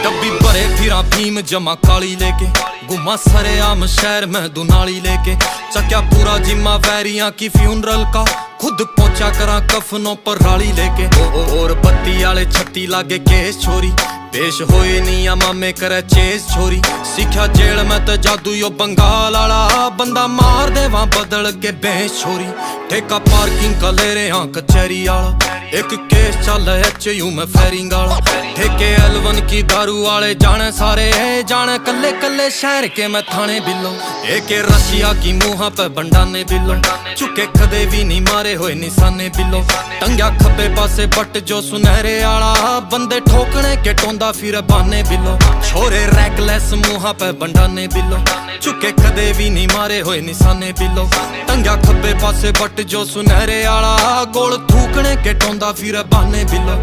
डब्बी भरे फिरा भीम जमा काली लेके, गुमा सरे आम शहर में दुनाली लेके, चक्या पूरा जिम्मा वैरियां की फ्यूनरल का, खुद पहुंचा करा कफनों पर राली लेके। और बत्ती आले छत्ती लागे केस छोरी, पेश होए नी मामे करे चेस छोरी। सीखा जेल में तो जादू यो बंगाल आला, बंदा मार दे वहां बदल के बेस छोरी। ठेका पार्किंग का ले रहे हाँ कचहरी आला, एक केस चल HU में फेरिंग आला। ठेके L1 की दारू वाले जाने सारे, जाने कल्ले कल्ले शहर के मैं थाने बिलो। एक रशिया की मुँह पे बंडाने बिलो, चुके कदे भी नहीं मारे होए निशाने बिलो। टंग्या खब्बे पासे बट जो सुनहरे आला, बंदे ठोकने के टोंदा फिर बाने बिलो। छोरे रैकलेस मुँह पे बंडाने बिलो, चुके कदे भी नहीं मारे होए निशाने बिलो। टंग्या खब्बे पासे बट जो सुनहरे आला, गोल थूकने के टोंदा फिर बाने बिलो।